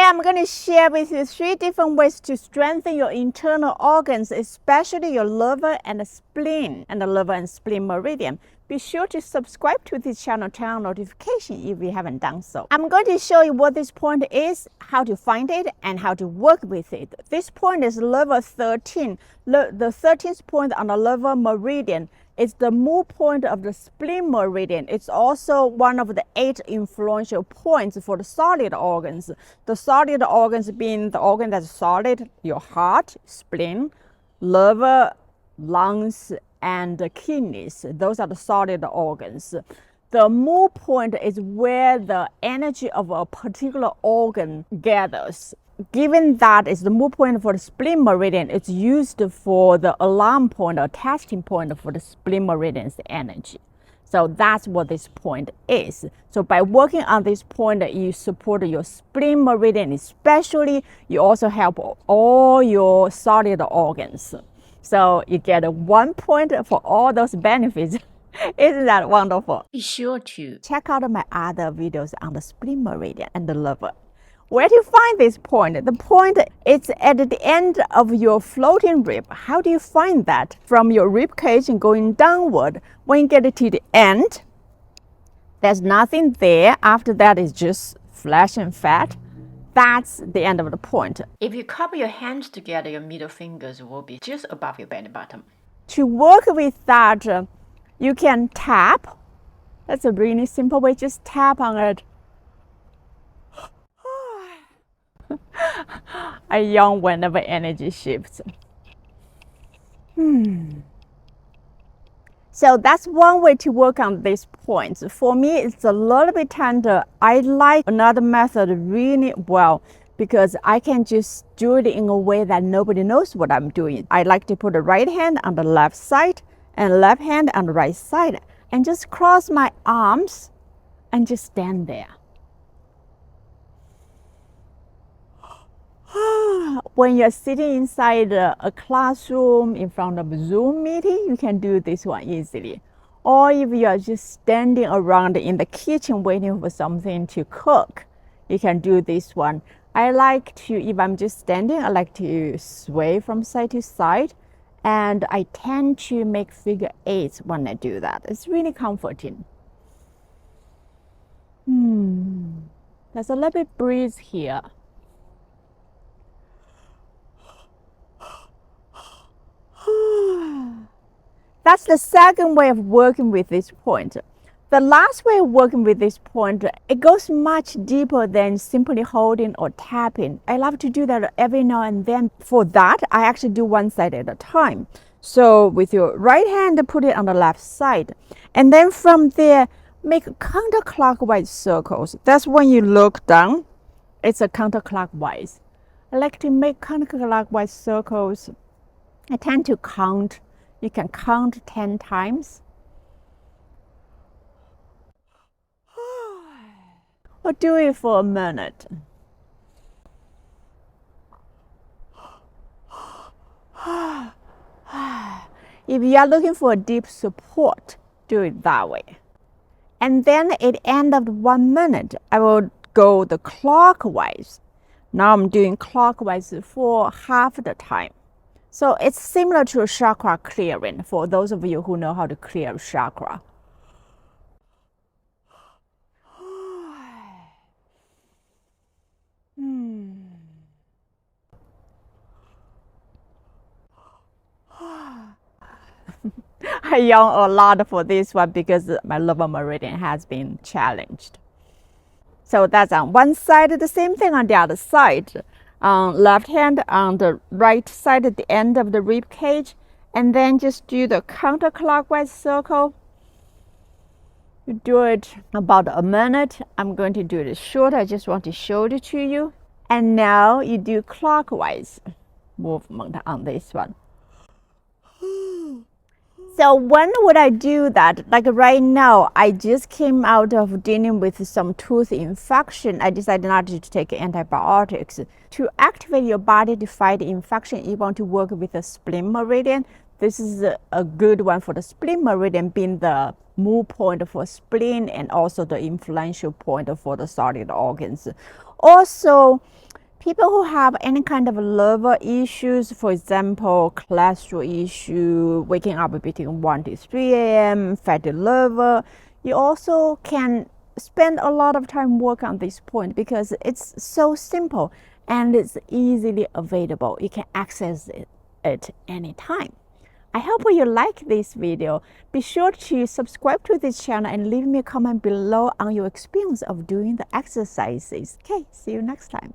I'm going to share with you 3 different ways to strengthen your internal organs, especially your liver and the spleen and the liver and spleen meridian. Be sure to subscribe to this channel, turn on notification if you haven't done so. I'm going to show you what this point is, how to find it, and how to work with it. This point is liver 13. The 13th point on the liver meridian. It's the move point of the spleen meridian. It's also one of the 8 influential points for the solid organs. The solid organs being the organ that's solid, your heart, spleen, liver, lungs, and the kidneys. Those are the solid organs. The move point is where the energy of a particular organ gathers. Given that is the move point for the spleen meridian, it's used for the alarm point or testing point for the spleen meridian's energy. So that's what this point is. So by working on this point, you support your spleen meridian, especially you also help all your solid organs. So you get 1 point for all those benefits. Isn't that wonderful? Be sure to check out my other videos on the spleen meridian and the liver. Where do you find this point? The point is at the end of your floating rib. How do you find that? From your rib cage and going downward. When you get to the end, there's nothing there. After that is just flesh and fat. That's the end of the point. If you cup your hands together, your middle fingers will be just above your belly button. To work with that, you can tap. That's a really simple way. Just tap on it. I yawn whenever energy shifts. So that's one way to work on these points. For me, it's a little bit tender. I like another method really well because I can just do it in a way that nobody knows what I'm doing. I like to put the right hand on the left side and left hand on the right side and just cross my arms and just stand there. When you're sitting inside a classroom in front of a Zoom meeting, you can do this one easily. Or if you are just standing around in the kitchen waiting for something to cook, you can do this one. I like to, if I'm just standing, I like to sway from side to side. And I tend to make figure 8s when I do that. It's really comforting. There's a little bit breeze here. That's the second way of working with this point. The last way of working with this point, it goes much deeper than simply holding or tapping. I love to do that every now and then. For that, I actually do one side at a time. So with your right hand, put it on the left side. And then from there, make counterclockwise circles. That's when you look down, it's a counterclockwise. I like to make counterclockwise circles. I tend to count. You can count 10 times. Or do it for a minute. If you are looking for a deep support, do it that way. And then at the end of 1 minute, I will go the clockwise. Now I'm doing clockwise for half the time. So it's similar to a chakra clearing for those of you who know how to clear chakra. I yawn a lot for this one because my liver meridian has been challenged. So that's on one side, the same thing on the other side. Left hand on the right side at the end of the rib cage, and then just do the counterclockwise circle. You do it about a minute. I'm going to do it short. I just want to show it to you. And now you do clockwise movement on this one. So when would I do that? Like right now, I just came out of dealing with some tooth infection. I decided not to take antibiotics. To activate your body to fight infection, you want to work with the spleen meridian. This is a good one for the spleen meridian being the move point for spleen and also the influential point for the solid organs. Also, People who have any kind of liver issues, for example, cholesterol issue, waking up between 1 to 3 a.m., fatty liver, you also can spend a lot of time work on this point because it's so simple and it's easily available. You can access it at any time. I hope you like this video. Be sure to subscribe to this channel and leave me a comment below on your experience of doing the exercises. Okay, see you next time.